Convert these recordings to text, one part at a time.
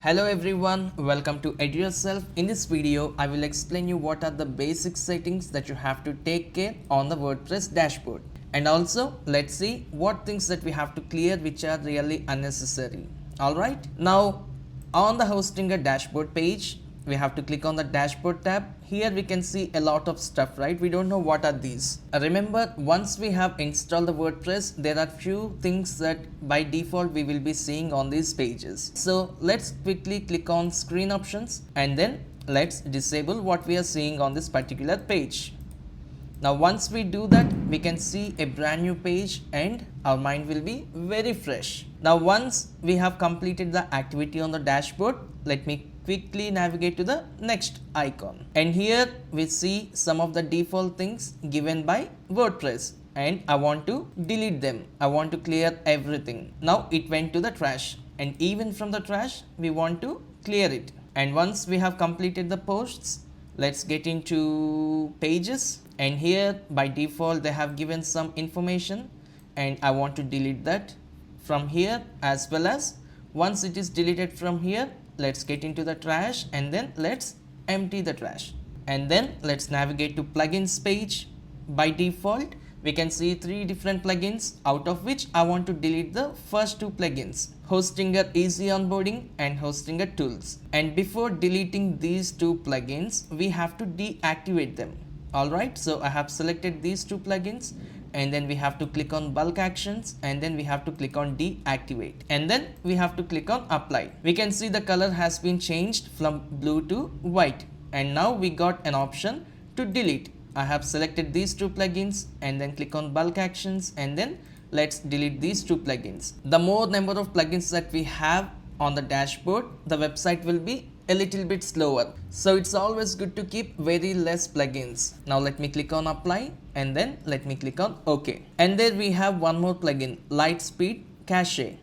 Hello everyone, welcome to Edurself. In this video, I will explain you what are the basic settings that you have to take care on the WordPress dashboard. And also, let's see what things that we have to clear which are really unnecessary. Alright, now on the Hostinger dashboard page, we have to click on the dashboard tab. Here we can see a lot of stuff, right? We don't know what are these. Remember, once we have installed the WordPress, there are few things that by default we will be seeing on these pages. So let's quickly click on screen options and then let's disable what we are seeing on this particular page. Now once we do that, we can see a brand new page and our mind will be very fresh. Now once we have completed the activity on the dashboard, let me quickly navigate to the next icon. And here we see some of the default things given by WordPress and I want to delete them. I want to clear everything. Now it went to the trash and even from the trash, we want to clear it. And once we have completed the posts, let's get into pages. And here by default they have given some information and I want to delete that from here, as well as once it is deleted from here, let's get into the trash and then let's empty the trash. And then let's navigate to plugins page. By default we can see 3 different plugins, out of which I want to delete the first 2 plugins, Hostinger Easy Onboarding and Hostinger Tools. And before deleting these 2 plugins, we have to deactivate them. Alright, so I have selected these 2 plugins and then we have to click on bulk actions and then we have to click on deactivate and then we have to click on apply. We can see the color has been changed from blue to white and now we got an option to delete. I have selected these 2 plugins and then click on bulk actions and then let's delete these 2 plugins. The more number of plugins that we have on the dashboard, the website will be a little bit slower. So it's always good to keep very less plugins. Now let me click on apply and then let me click on OK. And there we have one more plugin, Lightspeed Cache.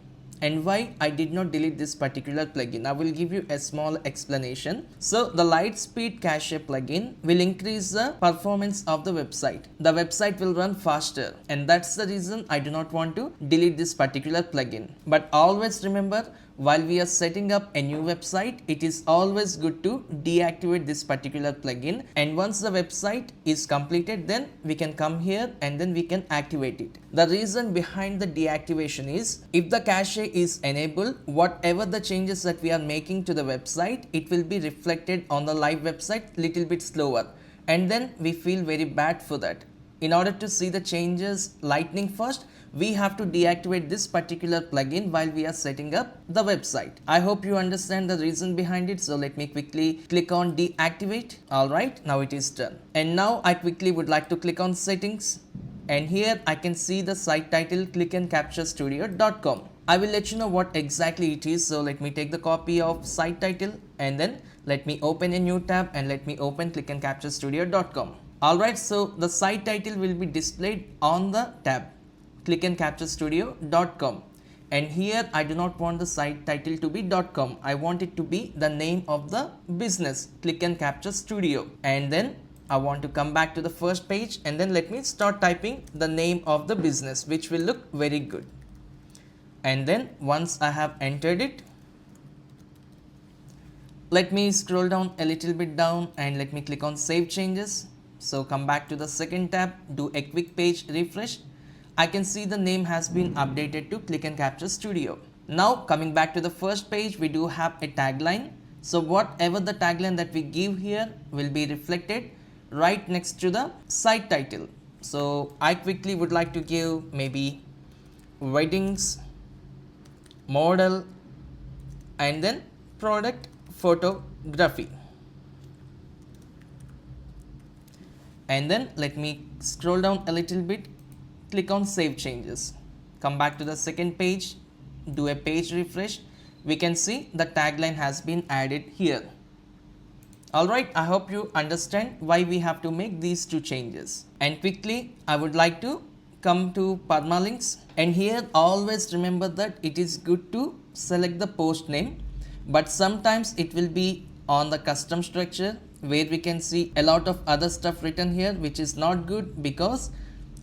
And why I did not delete this particular plugin, I will give you a small explanation. So the Lightspeed Cache plugin will increase the performance of the website. The website will run faster and that's the reason I do not want to delete this particular plugin. But always remember, while we are setting up a new website, it is always good to deactivate this particular plugin, and once the website is completed, then we can come here and then we can activate it. The reason behind the deactivation is, if the cache is enabled, whatever the changes that we are making to the website, it will be reflected on the live website little bit slower, and then we feel very bad for that. In order to see the changes lightning fast, we have to deactivate this particular plugin while we are setting up the website. I hope you understand the reason behind it. So let me quickly click on deactivate. Alright, now it is done. And now I quickly would like to click on settings. And here I can see the site title clickandcapturestudio.com. I will let you know what exactly it is. So let me take the copy of site title and then let me open a new tab and let me open clickandcapturestudio.com. Alright, so the site title will be displayed on the tab clickandcapturestudio.com, and here I do not want the site title to be .com. I want it to be the name of the business, Click and Capture Studio. And then I want to come back to the first page and then let me start typing the name of the business, which will look very good. And then once I have entered it, let me scroll down a little bit down and let me click on save changes. So come back to the second tab, do a quick page refresh. I can see the name has been updated to Click and Capture Studio. Now coming back to the first page, we do have a tagline. So whatever the tagline that we give here will be reflected right next to the site title. So I quickly would like to give maybe weddings, model, and then product photography. And then let me scroll down a little bit, click on save changes, come back to the second page, do a page refresh. We can see the tagline has been added here. Alright, I hope you understand why we have to make these 2 changes. And quickly I would like to come to permalinks, and here always remember that it is good to select the post name, but sometimes it will be on the custom structure where we can see a lot of other stuff written here, which is not good, because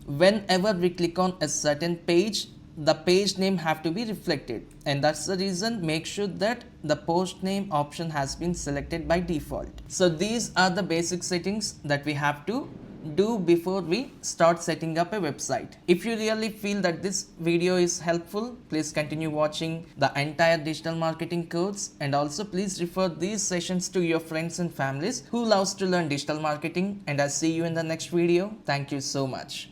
whenever we click on a certain page, the page name have to be reflected, and that's the reason make sure that the post name option has been selected by default. So these are the basic settings that we have to do before we start setting up a website. If you really feel that this video is helpful, please continue watching the entire digital marketing course, and also please refer these sessions to your friends and families who loves to learn digital marketing, and I'll see you in the next video. Thank you so much.